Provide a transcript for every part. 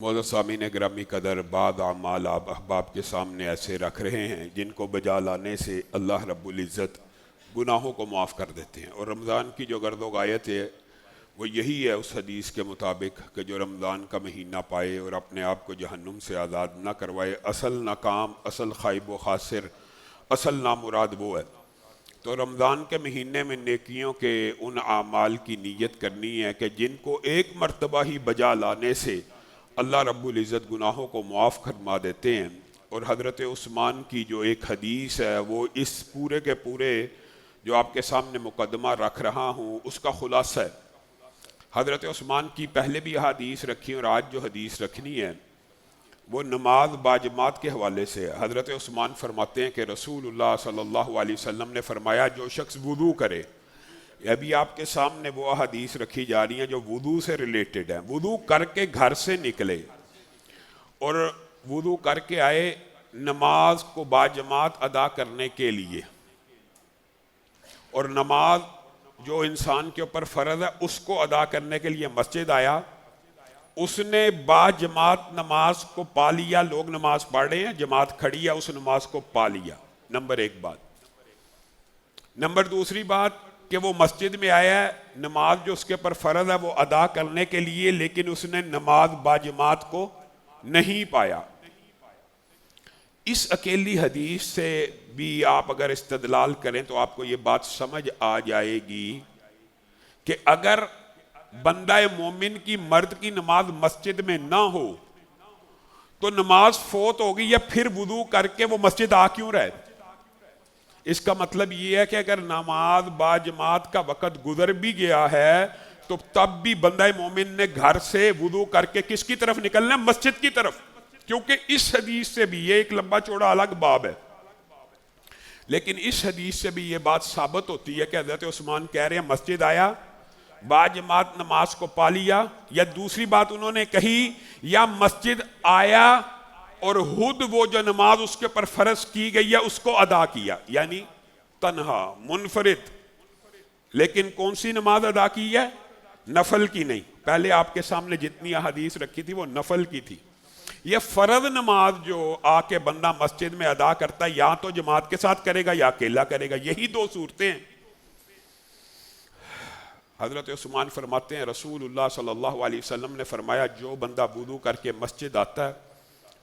معزز سامعین گرامی قدر، بعض اعمال آپ احباب کے سامنے ایسے رکھ رہے ہیں جن کو بجا لانے سے اللہ رب العزت گناہوں کو معاف کر دیتے ہیں، اور رمضان کی جو غرض و غایت ہے وہ یہی ہے اس حدیث کے مطابق کہ جو رمضان کا مہینہ پائے اور اپنے آپ کو جہنم سے آزاد نہ کروائے، اصل ناکام، اصل خائب و خاسر، اصل نامراد وہ ہے۔ تو رمضان کے مہینے میں نیکیوں کے ان اعمال کی نیت کرنی ہے کہ جن کو ایک مرتبہ ہی بجا لانے سے اللہ رب العزت گناہوں کو معاف فرما دیتے ہیں۔ اور حضرت عثمان کی جو ایک حدیث ہے وہ اس پورے کے پورے جو آپ کے سامنے مقدمہ رکھ رہا ہوں اس کا خلاصہ ہے۔ حضرت عثمان کی پہلے بھی حدیث رکھی اور آج جو حدیث رکھنی ہے وہ نماز باجماعت کے حوالے سے ہے۔ حضرت عثمان فرماتے ہیں کہ رسول اللہ صلی اللہ علیہ وسلم نے فرمایا جو شخص وضو کرے، ابھی آپ کے سامنے وہ حدیث رکھی جا رہی ہیں جو وضو سے ریلیٹڈ ہیں، وضو کر کے گھر سے نکلے اور وضو کر کے آئے نماز کو باجماعت ادا کرنے کے لیے، اور نماز جو انسان کے اوپر فرض ہے اس کو ادا کرنے کے لیے مسجد آیا، اس نے باجماعت نماز کو پا لیا، لوگ نماز پڑھ رہے ہیں، جماعت کھڑی ہے، اس نماز کو پا لیا، نمبر ایک بات۔ نمبر دوسری بات کہ وہ مسجد میں آیا ہے، نماز جو اس کے پر فرض ہے وہ ادا کرنے کے لیے، لیکن اس نے نماز باجماعت کو نہیں پایا۔ اس اکیلی حدیث سے بھی آپ اگر استدلال کریں تو آپ کو یہ بات سمجھ آ جائے گی کہ اگر بندہ مومن کی مرد کی نماز مسجد میں نہ ہو تو نماز فوت ہوگی، یا پھر وضو کر کے وہ مسجد آ کیوں رہے؟ اس کا مطلب یہ ہے کہ اگر نماز باجماعت کا وقت گزر بھی گیا ہے تو تب بھی بندہ مومن نے گھر سے وضو کر کے کس کی طرف نکلنا ہے؟ مسجد کی طرف، کیونکہ اس حدیث سے بھی یہ ایک لمبا چوڑا الگ باب ہے، لیکن اس حدیث سے بھی یہ بات ثابت ہوتی ہے کہ حضرت عثمان کہہ رہے ہیں مسجد آیا، باجماعت نماز کو پا لیا، یا دوسری بات انہوں نے کہی یا مسجد آیا اور خود وہ جو نماز اس کے پر فرض کی گئی ہے اس کو ادا کیا، یعنی تنہا منفرد۔ لیکن کون سی نماز ادا کی ہے؟ نفل کی نہیں، پہلے آپ کے سامنے جتنی احادیث رکھی تھی وہ نفل کی تھی۔ یہ فرض نماز جو آ کے بندہ مسجد میں ادا کرتا ہے یا تو جماعت کے ساتھ کرے گا یا اکیلا کرے گا، یہی دو صورتیں ہیں۔ حضرت عثمان فرماتے ہیں رسول اللہ صلی اللہ علیہ وسلم نے فرمایا جو بندہ وضو کر کے مسجد آتا ہے،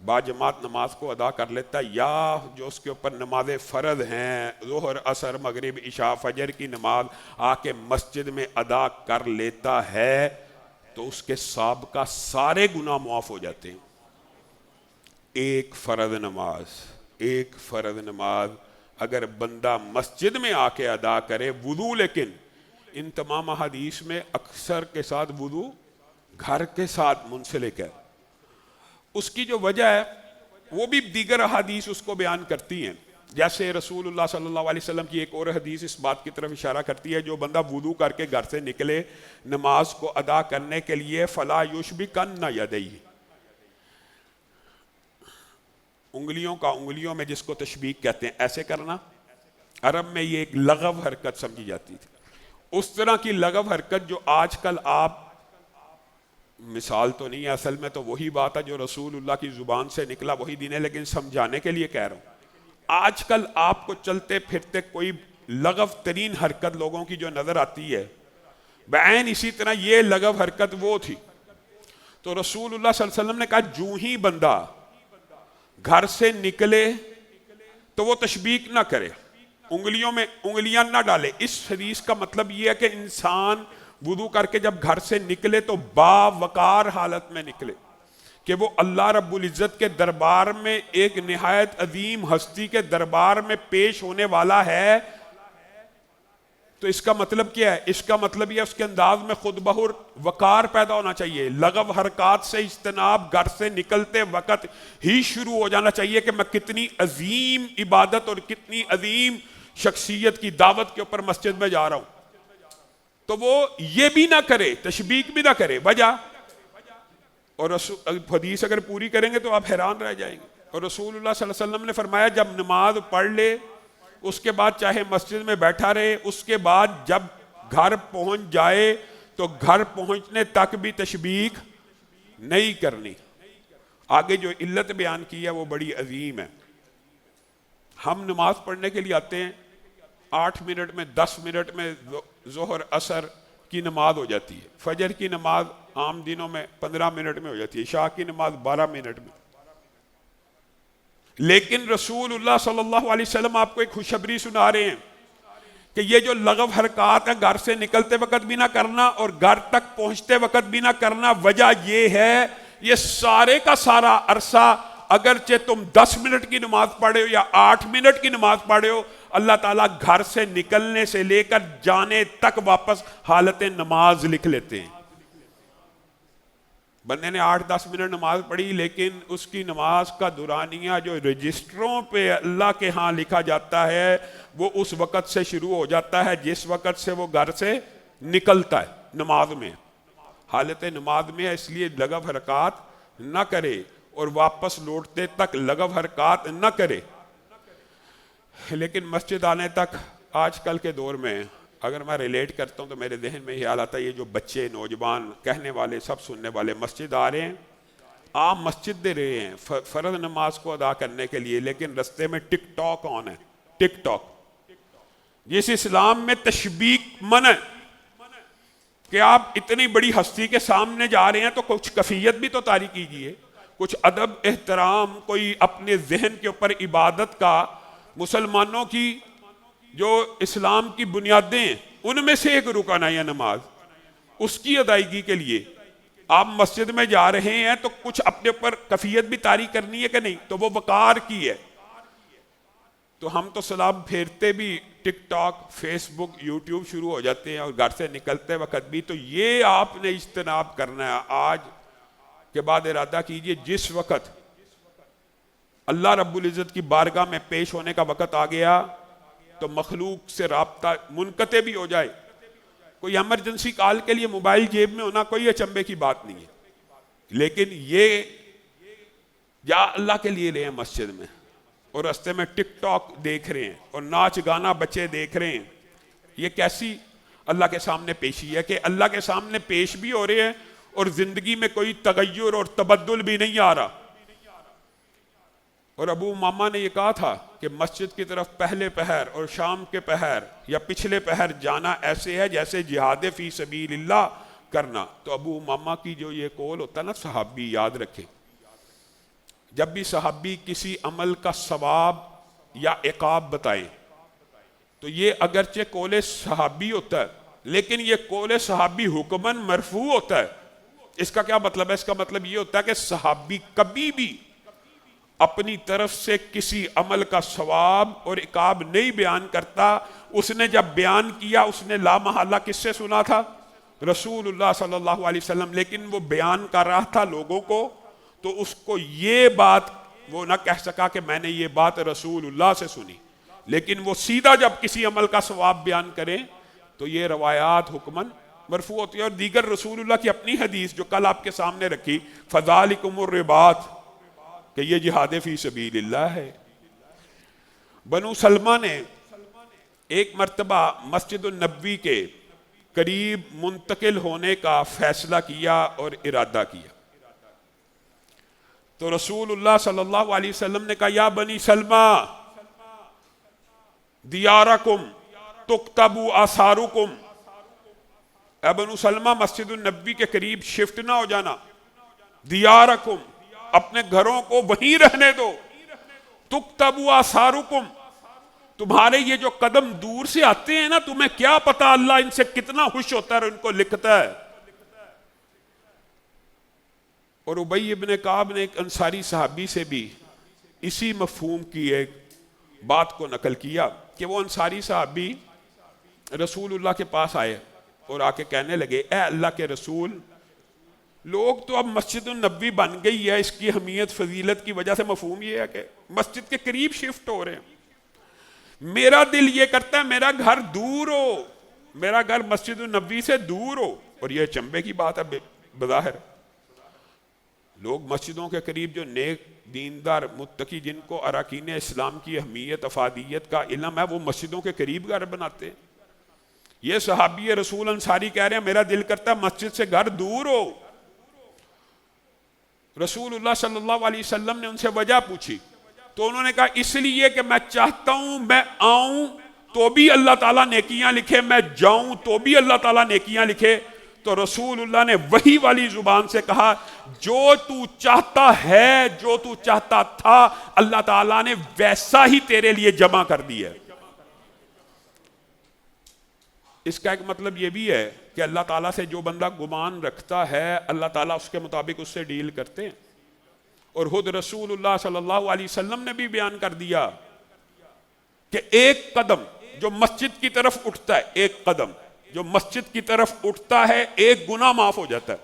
باجماعت نماز کو ادا کر لیتا ہے، یا جو اس کے اوپر نماز فرض ہیں ظہر، عصر، مغرب، عشاء، فجر کی نماز آ کے مسجد میں ادا کر لیتا ہے تو اس کے سابقہ سارے گناہ معاف ہو جاتے ہیں۔ ایک فرض نماز اگر بندہ مسجد میں آ کے ادا کرے وضو، لیکن ان تمام حدیث میں اکثر کے ساتھ وضو گھر کے ساتھ منسلک ہے، اس کی جو وجہ ہے وہ بھی دیگر حدیث اس کو بیان کرتی ہیں، جیسے رسول اللہ صلی اللہ علیہ وسلم کی ایک اور حدیث اس بات کی طرف اشارہ کرتی ہے جو بندہ وضو کر کے گھر سے نکلے نماز کو ادا کرنے کے لیے فلا یشبکن یدیہ، انگلیوں میں جس کو تشبیک کہتے ہیں ایسے کرنا، عرب میں یہ ایک لغو حرکت سمجھی جاتی تھی۔ اس طرح کی لغو حرکت جو آج کل آپ، مثال تو نہیں ہے، اصل میں تو وہی بات ہے جو رسول اللہ کی زبان سے نکلا وہی دین ہے، لیکن سمجھانے کے لیے کہہ رہا ہوں۔ آج کل آپ کو چلتے پھرتے کوئی لغو ترین حرکت لوگوں کی جو نظر آتی ہے بعین اسی طرح یہ لغو حرکت وہ تھی، تو رسول اللہ صلی اللہ علیہ وسلم نے کہا جو ہی بندہ گھر سے نکلے تو وہ تشبیک نہ کرے، انگلیوں میں انگلیاں نہ ڈالے۔ اس حدیث کا مطلب یہ ہے کہ انسان وضو کر کے جب گھر سے نکلے تو باوقار حالت میں نکلے، کہ وہ اللہ رب العزت کے دربار میں ایک نہایت عظیم ہستی کے دربار میں پیش ہونے والا ہے۔ تو اس کا مطلب کیا ہے؟ اس کا مطلب یہ اس کے انداز میں خود بہر وقار پیدا ہونا چاہیے، لغو حرکات سے اجتناب گھر سے نکلتے وقت ہی شروع ہو جانا چاہیے کہ میں کتنی عظیم عبادت اور کتنی عظیم شخصیت کی دعوت کے اوپر مسجد میں جا رہا ہوں۔ تو وہ یہ بھی نہ کرے، تشبیک بھی نہ کرے، وجہ اور حدیث اگر پوری کریں گے تو آپ حیران رہ جائیں گے۔ اور رسول اللہ صلی اللہ علیہ وسلم نے فرمایا جب نماز پڑھ لے اس کے بعد چاہے مسجد میں بیٹھا رہے، اس کے بعد جب گھر پہنچ جائے تو گھر پہنچنے تک بھی تشبیک نہیں کرنی۔ آگے جو علت بیان کی ہے وہ بڑی عظیم ہے. ہم نماز پڑھنے کے لیے آتے ہیں 8 منٹ میں 10 منٹ میں ظہر عصر کی نماز ہو جاتی ہے, فجر کی نماز عام دنوں میں 15 منٹ میں ہو جاتی ہے, عشاء کی نماز 12 منٹ میں. لیکن رسول اللہ صلی اللہ علیہ وسلم آپ کو ایک خوشخبری سنا رہے ہیں کہ یہ جو لغو حرکات ہیں گھر سے نکلتے وقت بھی نہ کرنا اور گھر تک پہنچتے وقت بھی نہ کرنا. وجہ یہ ہے یہ سارے کا سارا عرصہ اگرچہ تم 10 منٹ کی نماز پڑھے ہو یا 8 منٹ کی نماز پڑھے ہو, اللہ تعالیٰ گھر سے نکلنے سے لے کر جانے تک واپس حالت نماز لکھ لیتے ہیں. بندے نے 8-10 منٹ نماز پڑھی لیکن اس کی نماز کا دورانیہ جو رجسٹروں پہ اللہ کے ہاں لکھا جاتا ہے وہ اس وقت سے شروع ہو جاتا ہے جس وقت سے وہ گھر سے نکلتا ہے. نماز میں حالت نماز میں اس لیے لغو حرکات نہ کرے اور واپس لوٹتے تک لغو حرکات نہ کرے. لیکن مسجد آنے تک آج کل کے دور میں اگر میں ریلیٹ کرتا ہوں تو میرے ذہن میں یہ حال آتا ہے یہ جو بچے نوجوان کہنے والے سب سننے والے مسجد آ رہے ہیں, عام مسجد دے رہے ہیں فرض نماز کو ادا کرنے کے لیے, لیکن رستے میں ٹک ٹاک آن ہے. ٹک ٹاک جس اسلام میں تشبیق منع کہ آپ اتنی بڑی ہستی کے سامنے جا رہے ہیں تو کچھ کیفیت بھی تو طاری کیجئے, کچھ ادب احترام, کوئی اپنے ذہن کے اوپر عبادت کا. مسلمانوں کی جو اسلام کی بنیادیں ہیں ان میں سے ایک رکن ہے نماز, اس کی ادائیگی کے لیے آپ مسجد میں جا رہے ہیں تو کچھ اپنے اوپر کیفیت بھی طاری کرنی ہے کہ نہیں, تو وہ وقار کی ہے. تو ہم تو سلام پھیرتے بھی ٹک ٹاک فیس بک یوٹیوب شروع ہو جاتے ہیں اور گھر سے نکلتے وقت بھی. تو یہ آپ نے اجتناب کرنا ہے. آج کے بعد ارادہ کیجئے جس وقت اللہ رب العزت کی بارگاہ میں پیش ہونے کا وقت آ گیا تو مخلوق سے رابطہ منقطع بھی ہو جائے, کوئی ایمرجنسی کال کے لیے موبائل جیب میں ہونا کوئی اچنبے کی بات نہیں ہے. لیکن یہ یا اللہ کے لیے رہے ہیں مسجد میں اور رستے میں ٹک ٹاک دیکھ رہے ہیں اور ناچ گانا بچے دیکھ رہے ہیں, یہ کیسی اللہ کے سامنے پیشی ہے کہ اللہ کے سامنے پیش بھی ہو رہے ہیں اور زندگی میں کوئی تغیر اور تبدل بھی نہیں آ رہا. اور ابو امامہ نے یہ کہا تھا کہ مسجد کی طرف پہلے پہر اور شام کے پہر یا پچھلے پہر جانا ایسے ہے جیسے جہاد فی سبیل اللہ کرنا. تو ابو امامہ کی جو یہ قول ہوتا ہے نا, صحابی یاد رکھیں, جب بھی صحابی کسی عمل کا ثواب یا عقاب بتائیں تو یہ اگرچہ قول صحابی ہوتا ہے لیکن یہ قول صحابی حکماً مرفوع ہوتا ہے. اس کا کیا مطلب ہے؟ اس کا مطلب یہ ہوتا ہے کہ صحابی کبھی بھی اپنی طرف سے کسی عمل کا ثواب اور عقاب نہیں بیان کرتا. اس نے جب بیان کیا اس نے لا محالہ کس سے سنا تھا؟ رسول اللہ صلی اللہ علیہ وسلم. لیکن وہ بیان کر رہا تھا لوگوں کو, تو اس کو یہ بات وہ نہ کہہ سکا کہ میں نے یہ بات رسول اللہ سے سنی. لیکن وہ سیدھا جب کسی عمل کا ثواب بیان کریں تو یہ روایات حکماً مرفوع ہوتی ہے. اور دیگر رسول اللہ کی اپنی حدیث جو کل آپ کے سامنے رکھی, فذالکم الرباط, کہ یہ جہاد فی سبیل اللہ ہے. بنو سلمہ نے ایک مرتبہ مسجد النبوی کے قریب منتقل ہونے کا فیصلہ کیا اور ارادہ کیا. تو رسول اللہ صلی اللہ علیہ وسلم نے کہا یا بنی سلمہ دیارکم تکتب آثارکم, اے بنو سلمہ مسجد النبوی کے قریب شفٹ نہ ہو جانا. دیارکم, اپنے گھروں کو وہیں رہنے دو. تکتب آثارکم, تمہارے یہ جو قدم دور سے آتے ہیں نا, تمہیں کیا پتا اللہ ان سے کتنا خوش ہوتا ہے اور ان کو لکھتا ہے. اور ابی ابن کعب نے ایک انصاری صحابی سے بھی اسی مفہوم کی ایک بات کو نقل کیا کہ وہ انصاری صحابی رسول اللہ کے پاس آئے اور آ کے کہنے لگے, اے اللہ کے رسول, لوگ تو اب مسجد النبوی بن گئی ہے, اس کی اہمیت فضیلت کی وجہ سے مفہوم یہ ہے کہ مسجد کے قریب شفٹ ہو رہے ہیں. میرا دل یہ کرتا ہے میرا گھر دور ہو, میرا گھر مسجد النبوی سے دور ہو. اور یہ چنبے کی بات ہے بظاہر. لوگ مسجدوں کے قریب جو نیک دیندار متقی جن کو اراکین اسلام کی اہمیت افادیت کا علم ہے وہ مسجدوں کے قریب گھر بناتے ہیں. یہ صحابی رسول انصاری کہہ رہے ہیں میرا دل کرتا ہے مسجد سے گھر دور ہو. رسول اللہ صلی اللہ علیہ وسلم نے ان سے وجہ پوچھی تو انہوں نے کہا اس لیے کہ میں چاہتا ہوں میں آؤں تو بھی اللہ تعالیٰ نیکیاں لکھے، میں جاؤں تو بھی اللہ تعالیٰ نیکیاں لکھے۔ تو رسول اللہ نے وہی والی زبان سے کہا جو تو چاہتا ہے، جو تو چاہتا تھا، اللہ تعالیٰ نے ویسا ہی تیرے لیے جمع کر دیا۔ اس کا ایک مطلب یہ بھی ہے کہ اللہ تعالیٰ سے جو بندہ گمان رکھتا ہے اللہ تعالیٰ اس کے مطابق اس سے ڈیل کرتے ہیں۔ اور خود رسول اللہ صلی اللہ علیہ وسلم نے بھی بیان کر دیا کہ ایک قدم جو مسجد کی طرف اٹھتا ہے، ایک قدم جو مسجد کی طرف اٹھتا ہے، ایک گناہ معاف ہو جاتا ہے،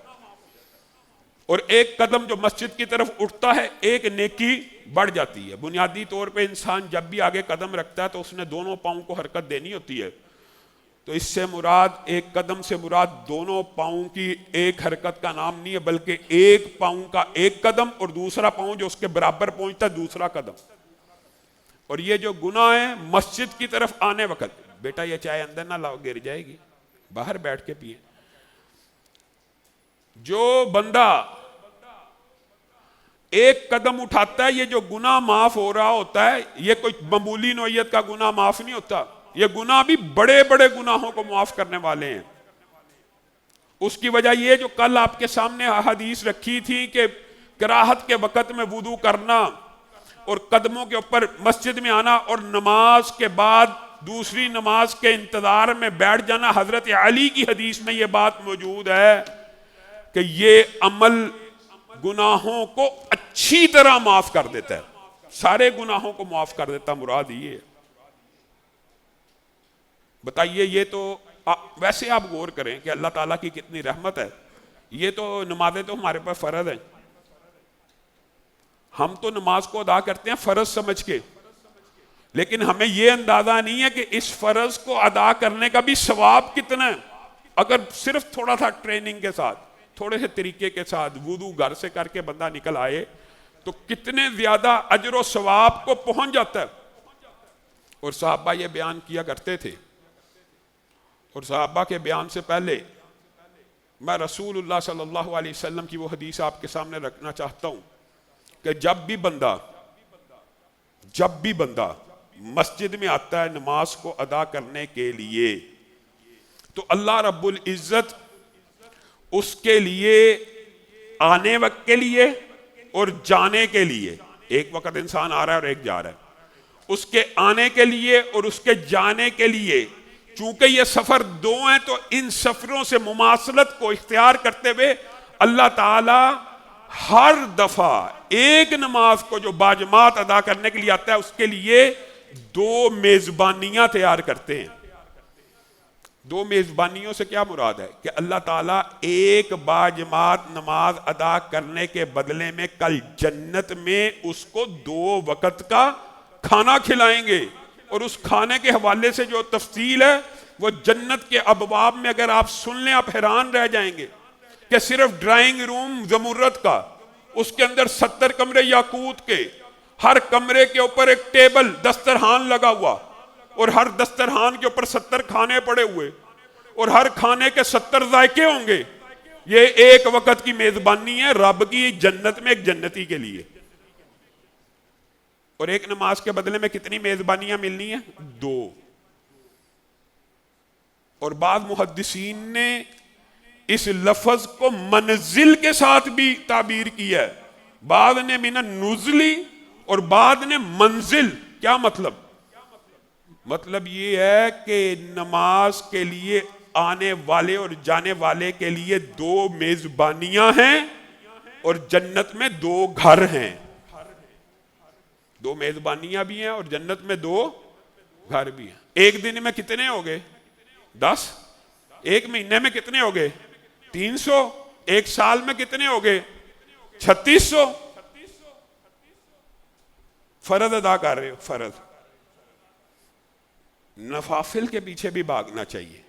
اور ایک قدم جو مسجد کی طرف اٹھتا ہے ایک نیکی بڑھ جاتی ہے۔ بنیادی طور پہ انسان جب بھی آگے قدم رکھتا ہے تو اس نے دونوں پاؤں کو حرکت دینی ہوتی ہے، تو اس سے مراد ایک قدم سے مراد دونوں پاؤں کی ایک حرکت کا نام نہیں ہے، بلکہ ایک پاؤں کا ایک قدم اور دوسرا پاؤں جو اس کے برابر پہنچتا ہے دوسرا قدم۔ اور یہ جو گناہ ہے مسجد کی طرف آنے وقت، بیٹا یہ چائے اندر نہ لاؤ گر جائے گی، باہر بیٹھ کے پیے، جو بندہ ایک قدم اٹھاتا ہے یہ جو گناہ معاف ہو رہا ہوتا ہے، یہ کوئی معمولی نوعیت کا گناہ معاف نہیں ہوتا، یہ گناہ بھی بڑے بڑے گناہوں کو معاف کرنے والے ہیں۔ اس کی وجہ یہ جو کل آپ کے سامنے حدیث رکھی تھی کہ کراہت کے وقت میں وضو کرنا اور قدموں کے اوپر مسجد میں آنا اور نماز کے بعد دوسری نماز کے انتظار میں بیٹھ جانا، حضرت علی کی حدیث میں یہ بات موجود ہے کہ یہ عمل گناہوں کو اچھی طرح معاف کر دیتا ہے، سارے گناہوں کو معاف کر دیتا، مراد یہ ہے۔ بتائیے یہ تو ویسے آپ غور کریں کہ اللہ تعالیٰ کی کتنی رحمت ہے، یہ تو نمازیں تو ہمارے پاس فرض ہیں، ہم تو نماز کو ادا کرتے ہیں فرض سمجھ کے، لیکن ہمیں یہ اندازہ نہیں ہے کہ اس فرض کو ادا کرنے کا بھی ثواب کتنا ہے۔ اگر صرف تھوڑا سا ٹریننگ کے ساتھ، تھوڑے سے طریقے کے ساتھ وضو گھر سے کر کے بندہ نکل آئے تو کتنے زیادہ اجر و ثواب کو پہنچ جاتا ہے۔ اور صحابہ یہ بیان کیا کرتے تھے، اور صحابہ کے بیان سے پہلے میں رسول اللہ صلی اللہ علیہ وسلم کی وہ حدیث آپ کے سامنے رکھنا چاہتا ہوں کہ جب بھی بندہ مسجد میں آتا ہے نماز کو ادا کرنے کے لیے تو اللہ رب العزت اس کے لیے آنے وقت کے لیے اور جانے کے لیے، ایک وقت انسان آ رہا ہے اور ایک جا رہا ہے، اس کے آنے کے لیے اور اس کے جانے کے لیے، چونکہ یہ سفر دو ہیں تو ان سفروں سے مماثلت کو اختیار کرتے ہوئے اللہ تعالی ہر دفعہ ایک نماز کو جو باجماعت ادا کرنے کے لیے آتا ہے اس کے لیے دو میزبانیاں تیار کرتے ہیں۔ دو میزبانیوں سے کیا مراد ہے کہ اللہ تعالیٰ ایک باجماعت نماز ادا کرنے کے بدلے میں کل جنت میں اس کو 2 وقت کا کھانا کھلائیں گے، اور اس کھانے کے حوالے سے جو تفصیل ہے وہ جنت کے ابواب میں اگر آپ سن لیں آپ حیران رہ جائیں گے کہ صرف ڈرائنگ روم زمرد کا، اس کے اندر 70 کمرے یاقوت کے، ہر کمرے کے اوپر ایک ٹیبل دسترخوان لگا ہوا، اور ہر دسترخوان کے اوپر 70 کھانے پڑے ہوئے، اور ہر کھانے کے 70 ذائقے ہوں گے۔ یہ ایک وقت کی میزبانی ہے رب کی جنت میں ایک جنتی کے لیے، اور ایک نماز کے بدلے میں کتنی میزبانیاں ملنی ہیں؟ 2۔ اور بعض محدثین نے اس لفظ کو منزل کے ساتھ بھی تعبیر کیا ہے، بعض نے من النزلی اور بعض نے منزل۔ کیا مطلب؟ مطلب یہ ہے کہ نماز کے لیے آنے والے اور جانے والے کے لیے 2 میزبانیاں ہیں اور جنت میں 2 گھر ہیں۔ 2 میزبانیاں بھی ہیں اور جنت میں 2 گھر بھی ہیں۔ ایک دن میں کتنے ہو گئے؟ 10۔ ایک مہینے میں کتنے ہو گئے؟ 300۔ ایک سال میں کتنے ہو گئے؟ 3600۔ فرض ادا کر رہے ہو، فرض۔ نوافل کے پیچھے بھی بھاگنا چاہیے،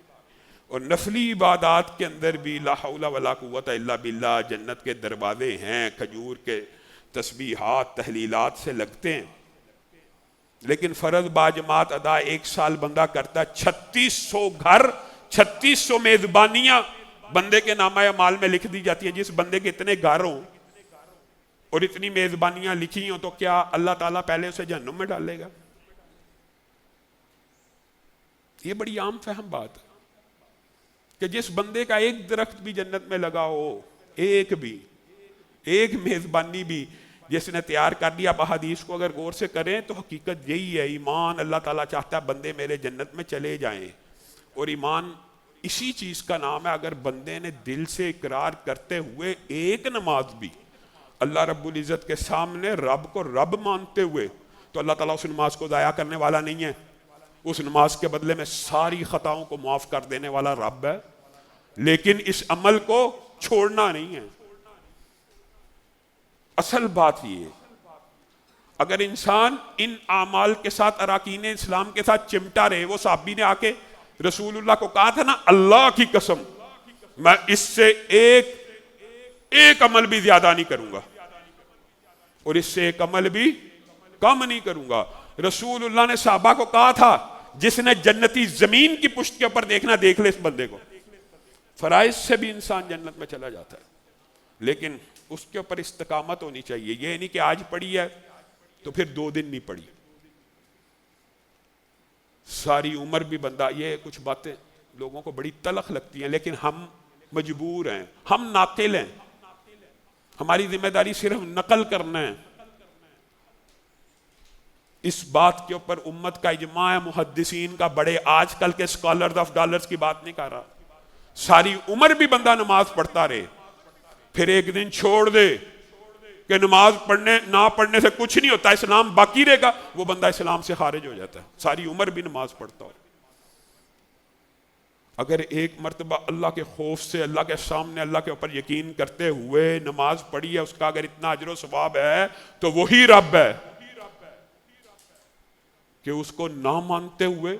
اور نفلی عبادات کے اندر بھی لا حول ولا قوت الا باللہ، جنت کے دروازے ہیں، کھجور کے تسبیحات تحلیلات سے لگتے ہیں، لیکن فرض باجماعت ادا ایک سال بندہ کرتا ہے۔ 3600 گھر، 3600 میزبانیاں بندے کے نامہ اعمال میں لکھ دی جاتی ہیں۔ جس بندے کے اتنے گھر ہوں اور اتنی میزبانیاں لکھی ہوں تو کیا اللہ تعالیٰ پہلے اسے جہنم میں ڈالے گا؟ یہ بڑی عام فہم بات ہے کہ جس بندے کا ایک درخت بھی جنت میں لگا ہو، ایک میزبانی بھی جس نے تیار کر دیا، اب احادیث کو اگر غور سے کریں تو حقیقت یہی ہے، ایمان اللہ تعالیٰ چاہتا ہے بندے میرے جنت میں چلے جائیں، اور ایمان اسی چیز کا نام ہے اگر بندے نے دل سے اقرار کرتے ہوئے ایک نماز بھی اللہ رب العزت کے سامنے رب کو رب مانتے ہوئے، تو اللہ تعالیٰ اس نماز کو ضائع کرنے والا نہیں ہے، اس نماز کے بدلے میں ساری خطاؤں کو معاف کر دینے والا رب ہے، لیکن اس عمل کو چھوڑنا نہیں ہے۔ اصل بات یہ ہے اگر انسان ان اعمال کے ساتھ اراکین اسلام کے ساتھ چمٹا رہے، وہ صحابی نے آ کے رسول اللہ کو کہا تھا نا، اللہ کی قسم میں اس سے ایک عمل بھی زیادہ نہیں کروں گا اور اس سے ایک عمل بھی کم نہیں کروں گا۔ رسول اللہ نے صحابہ کو کہا تھا جس نے جنتی زمین کی پشت کے اوپر دیکھنا دیکھ لے اس بندے کو، فرائض سے بھی انسان جنت میں چلا جاتا ہے، لیکن اس کے اوپر استقامت ہونی چاہیے۔ یہ نہیں کہ آج پڑھی ہے تو پھر 2 دن نہیں پڑھی، ساری عمر بھی بندہ، یہ کچھ باتیں لوگوں کو بڑی تلخ لگتی ہیں لیکن ہم مجبور ہیں، ہم ناقل ہیں، ہماری ذمہ داری صرف نقل کرنا ہے۔ اس بات کے اوپر امت کا اجماع ہے، محدثین کا، بڑے آج کل کے اسکالرز آف ڈالرز کی بات نہیں کر رہا، ساری عمر بھی بندہ نماز پڑھتا رہے پھر ایک دن چھوڑ دے کہ نماز نہ پڑھنے سے کچھ نہیں ہوتا، اسلام باقی رہے گا، وہ بندہ اسلام سے خارج ہو جاتا ہے، ساری عمر بھی نماز پڑھتا ہو۔ اگر ایک مرتبہ اللہ کے خوف سے، اللہ کے سامنے اللہ کے اوپر یقین کرتے ہوئے نماز پڑھی ہے، اس کا اگر اتنا اجر و ثواب ہے تو وہی رب ہے کہ اس کو نہ مانتے ہوئے،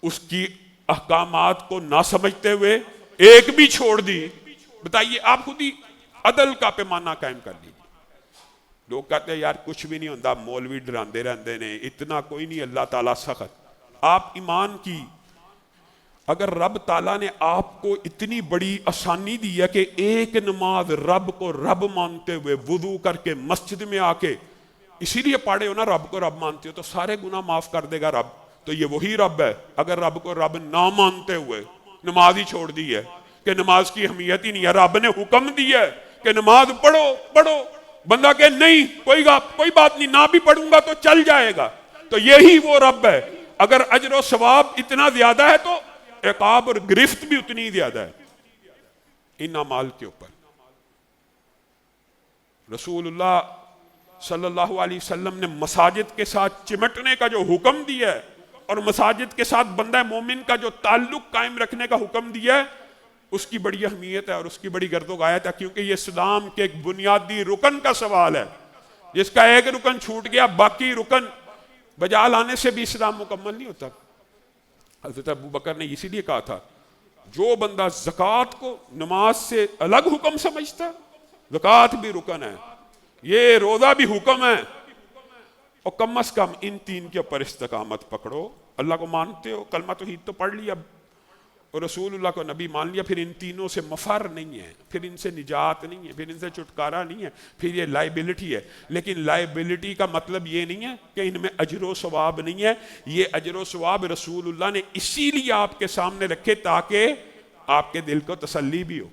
اس کی احکامات کو نہ سمجھتے ہوئے ایک بھی چھوڑ دی۔ بتائیے آپ خود ہی عدل کا پیمانہ قائم کر لیجیے۔ لوگ کہتے ہیں یار کچھ بھی نہیں ہوتا، مولوی ڈراندے رہندے نے، اتنا کوئی نہیں، اللہ تعالیٰ سخت۔ آپ ایمان کی، اگر رب تعالیٰ نے آپ کو اتنی بڑی آسانی دی ہے کہ ایک نماز رب کو رب مانتے ہوئے وضو کر کے مسجد میں آ کے اسی لیے پڑھے ہو نا، رب کو رب مانتے ہو تو سارے گناہ معاف کر دے گا رب، تو یہ وہی رب ہے۔ اگر رب کو رب نہ مانتے ہوئے نماز ہی چھوڑ دی ہے کہ نماز کی اہمیت ہی نہیں ہے، رب نے حکم دیا ہے کہ نماز پڑھو، بندہ کہ نہیں کوئی بات نہیں، نہ بھی پڑھوں گا تو چل جائے گا، تو یہی وہ رب ہے۔ اگر اجر و ثواب اتنا زیادہ ہے تو عقاب اور گرفت بھی اتنی زیادہ ہے ان اعمال کے اوپر۔ رسول اللہ صلی اللہ علیہ وسلم نے مساجد کے ساتھ چمٹنے کا جو حکم دیا ہے اور مساجد کے ساتھ بندہ مومن کا جو تعلق قائم رکھنے کا حکم دیا ہے، اس کی بڑی اہمیت ہے اور اس کی بڑی گرد و غایت ہے، کیونکہ یہ اسلام کے ایک بنیادی رکن کا سوال ہے، جس کا ایک رکن چھوٹ گیا باقی رکن بجا لانے سے بھی اسلام مکمل نہیں ہوتا۔ حضرت ابوبکر نے اسی لیے کہا تھا جو بندہ زکوٰۃ کو نماز سے الگ حکم سمجھتا، زکوٰۃ بھی رکن ہے، یہ روزہ بھی حکم ہے، اور کم از کم ان 3 کے اوپر استقامت پکڑو۔ اللہ کو مانتے ہو، کلمہ توحید تو پڑھ لیا اور رسول اللہ کو نبی مان لیا، پھر ان تینوں سے مفر نہیں ہے، پھر ان سے نجات نہیں ہے، پھر ان سے چھٹکارا نہیں ہے، پھر یہ لائبلٹی ہے۔ لیکن لائبلٹی کا مطلب یہ نہیں ہے کہ ان میں اجر و ثواب نہیں ہے، یہ اجر و ثواب رسول اللہ نے اسی لیے آپ کے سامنے رکھے تاکہ آپ کے دل کو تسلی بھی ہو،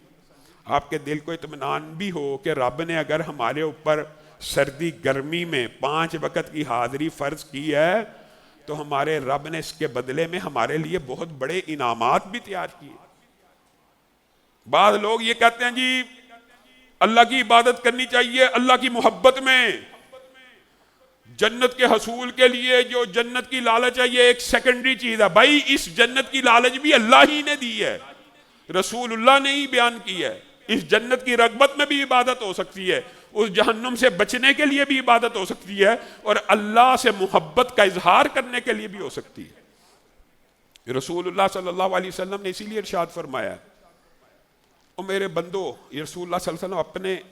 آپ کے دل کو اطمینان بھی ہو کہ رب نے اگر ہمارے اوپر سردی گرمی میں 5 وقت کی حاضری فرض کی ہے تو ہمارے رب نے اس کے بدلے میں ہمارے لیے بہت بڑے انعامات بھی تیار کیے۔ بعض لوگ یہ کہتے ہیں جی اللہ کی عبادت کرنی چاہیے اللہ کی محبت میں، جنت کے حصول کے لیے جو جنت کی لالچ ہے یہ ایک سیکنڈری چیز ہے۔ بھائی اس جنت کی لالچ بھی اللہ ہی نے دی ہے، رسول اللہ نے ہی بیان کی ہے۔ اس جنت کی رغبت میں بھی عبادت ہو سکتی ہے، اس جہنم سے بچنے کے لیے بھی عبادت ہو سکتی ہے، اور اللہ سے محبت کا اظہار کرنے کے لیے بھی ہو سکتی ہے۔ رسول اللہ صلی اللہ علیہ وسلم نے اسی لیے ارشاد فرمایا، او میرے بندو، یہ رسول اللہ صلی اللہ علیہ وسلم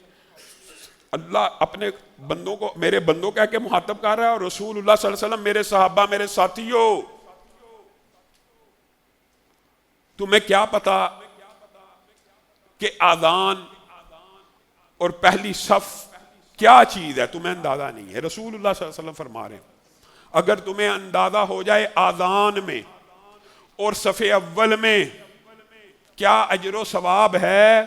اللہ اپنے بندوں کو میرے بندوں کہہ کے مخاطب کر رہا ہے، اور رسول اللہ صلی اللہ علیہ وسلم میرے صحابہ، میرے ساتھیوں، تمہیں کیا پتا کہ آذان اور پہلی صف کیا چیز ہے تمہیں اندازہ نہیں ہے. رسول اللہ صلی اللہ علیہ وسلم فرما رہے ہیں اگر تمہیں اندازہ ہو جائے آذان میں اور صف اول میں کیا اجر و ثواب ہے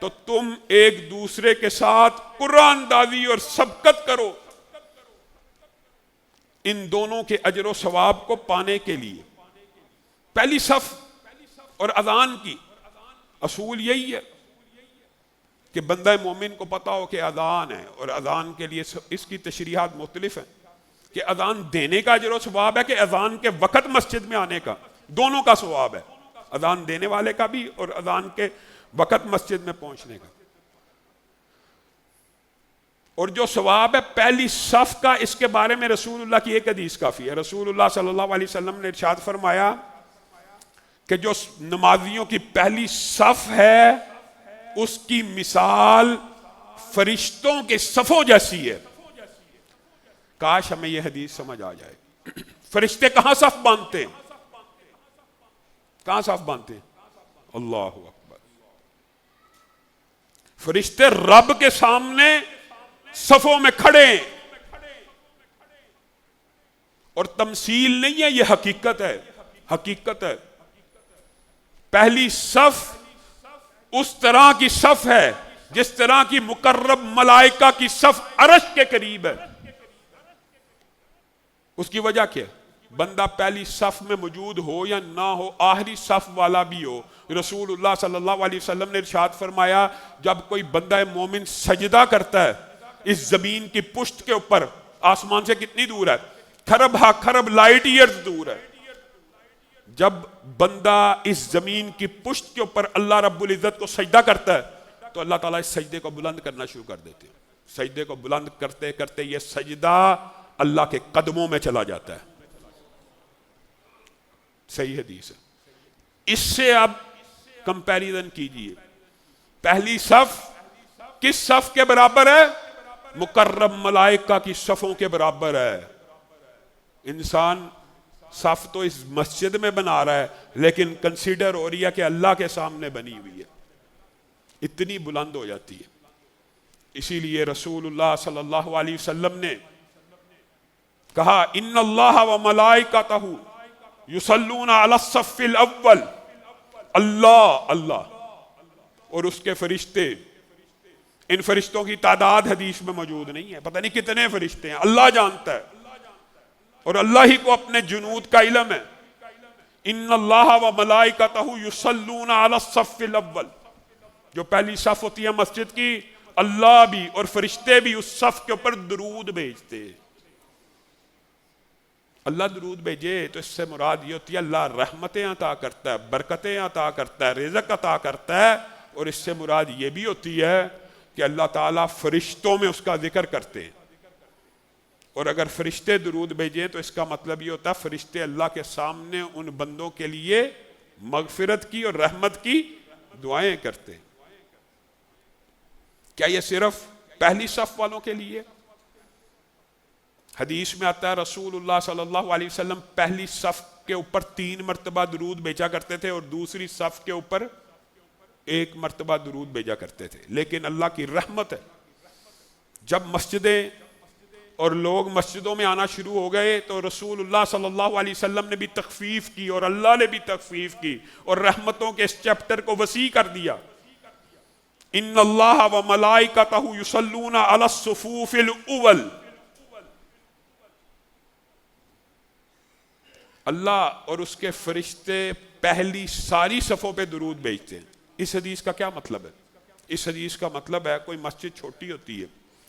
تو تم ایک دوسرے کے ساتھ قرآن اندازی اور سبقت کرو ان دونوں کے اجر و ثواب کو پانے کے لیے. پہلی صف اور اذان کی اصول یہی ہے کہ بندہ مومن کو پتا ہو کہ اذان ہے, اور اذان کے لیے اس کی تشریحات مختلف ہیں کہ اذان دینے کا اجر و ثواب ہے کہ اذان کے وقت مسجد میں آنے کا, دونوں کا ثواب ہے, اذان دینے والے کا بھی اور اذان کے وقت مسجد میں پہنچنے کا. اور جو ثواب ہے پہلی صف کا, اس کے بارے میں رسول اللہ کی ایک حدیث کافی ہے. رسول اللہ صلی اللہ علیہ وسلم نے ارشاد فرمایا کہ جو نمازیوں کی پہلی صف ہے اس کی مثال فرشتوں کے صفوں جیسی ہے. کاش ہمیں یہ حدیث سمجھ آ جائے. فرشتے کہاں صف باندھتے ہیں؟ کہاں صف باندھتے ہیں؟ اللہ اکبر. فرشتے رب کے سامنے صفوں میں کھڑے ہیں, اور تمثیل نہیں ہے, یہ حقیقت ہے. حقیقت ہے. پہلی صف اس طرح کی صف ہے جس طرح کی مقرب ملائکہ کی صف عرش کے قریب ہے. اس کی وجہ کیا ہے؟ بندہ پہلی صف میں موجود ہو یا نہ ہو, آخری صف والا بھی ہو. رسول اللہ صلی اللہ علیہ وسلم نے ارشاد فرمایا جب کوئی بندہ مومن سجدہ کرتا ہے اس زمین کی پشت کے اوپر, آسمان سے کتنی دور ہے؟ کھرب لائٹ ایئرز دور ہے. جب بندہ اس زمین کی پشت کے اوپر اللہ رب العزت کو سجدہ کرتا ہے تو اللہ تعالیٰ اس سجدے کو بلند کرنا شروع کر دیتے ہیں. سجدے کو بلند کرتے کرتے یہ سجدہ اللہ کے قدموں میں چلا جاتا ہے. صحیح حدیث ہے. اس سے اب کمپیریزن کیجئے, پہلی صف کس صف کے برابر ہے؟ مقرب ملائکہ کی صفوں کے برابر ہے. انسان صف تو اس مسجد میں بنا رہا ہے لیکن کنسیڈر ہو رہی ہے کہ اللہ کے سامنے بنی ہوئی ہے, اتنی بلند ہو جاتی ہے. اسی لیے رسول اللہ صلی اللہ علیہ وسلم نے کہا ان اللہ و ملائکتہ یصلون علی الصف الاول. اللہ اور اس کے فرشتے, ان فرشتوں کی تعداد حدیث میں موجود نہیں ہے, پتہ نہیں کتنے فرشتے ہیں, اللہ جانتا ہے, اور اللہ ہی کو اپنے جنود کا علم ہے. ان اللہ و ملائکتہ یصلون علی الصف الاول. جو پہلی صف ہوتی ہے مسجد کی, اللہ بھی اور فرشتے بھی اس صف کے اوپر درود بھیجتے ہیں. اللہ درود بھیجے تو اس سے مراد یہ ہوتی ہے اللہ رحمتیں عطا کرتا ہے, برکتیں عطا کرتا ہے, رزق عطا کرتا ہے. اور اس سے مراد یہ بھی ہوتی ہے کہ اللہ تعالیٰ فرشتوں میں اس کا ذکر کرتے ہیں. اور اگر فرشتے درود بھیجیں تو اس کا مطلب یہ ہوتا ہے فرشتے اللہ کے سامنے ان بندوں کے لیے مغفرت کی اور رحمت کی دعائیں کرتے ہیں. کیا یہ صرف پہلی صف والوں کے لیے؟ حدیث میں آتا ہے رسول اللہ صلی اللہ علیہ وسلم پہلی صف کے اوپر 3 مرتبہ درود بھیجا کرتے تھے اور دوسری صف کے اوپر 1 مرتبہ درود بھیجا کرتے تھے. لیکن اللہ کی رحمت ہے, جب مسجدیں اور لوگ مسجدوں میں آنا شروع ہو گئے تو رسول اللہ صلی اللہ علیہ وسلم نے بھی تخفیف کی اور اللہ نے بھی تخفیف کی اور رحمتوں کے اس چیپٹر کو وسیع کر دیا. ان اللہ و ملائکتہ یصلون علی الصفوف الاول. اللہ اور اس کے فرشتے پہلی ساری صفوں پہ درود بھیجتے ہیں. اس حدیث کا کیا مطلب ہے؟ اس حدیث کا مطلب ہے کوئی مسجد چھوٹی ہوتی ہے,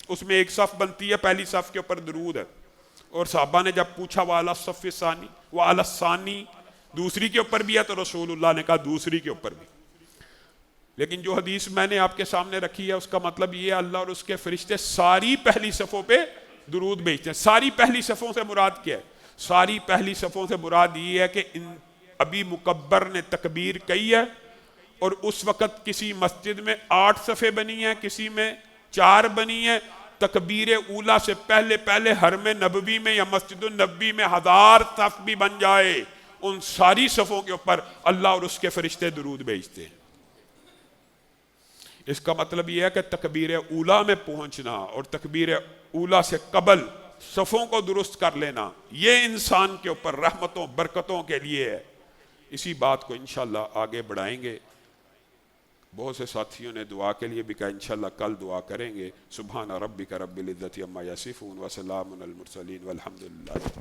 اس میں ایک صف بنتی ہے, پہلی صف کے اوپر درود ہے, اور صحابہ نے جب پوچھا وَعَلَى الصَّفِّ الثَّانِي وَعَلَى الثَّانِي, دوسری کے اوپر بھی ہے تو رسول اللہ نے کہا دوسری کے اوپر بھی. لیکن جو حدیث میں نے آپ کے سامنے رکھی ہے اس کا مطلب یہ ہے اللہ اور اس کے فرشتے ساری پہلی صفوں پہ درود بھیجتے ہیں. ساری پہلی صفوں سے مراد کیا ہے؟ ساری پہلی صفوں سے مراد یہ ہے کہ ابھی مکبر نے تکبیر کہی ہے اور اس وقت کسی مسجد میں 8 صفیں بنی ہیں, کسی میں 4 بنی ہیں. تکبیر اولا سے پہلے حرم نبوی میں یا مسجد النبی میں 1000 صف بھی بن جائے, ان ساری صفوں کے اوپر اللہ اور اس کے فرشتے درود بھیجتے ہیں. اس کا مطلب یہ ہے کہ تکبیر اولا میں پہنچنا اور تکبیر اولا سے قبل صفوں کو درست کر لینا، یہ انسان کے اوپر رحمتوں برکتوں کے لیے ہے۔ اسی بات کو انشاءاللہ آگے بڑھائیں گے۔ بہت سے ساتھیوں نے دعا کے لیے بھی کہا انشاءاللہ کل دعا کریں گے۔ سبحان ربک رب العزت عما یصفون وسلام علی المرسلین والحمد للہ۔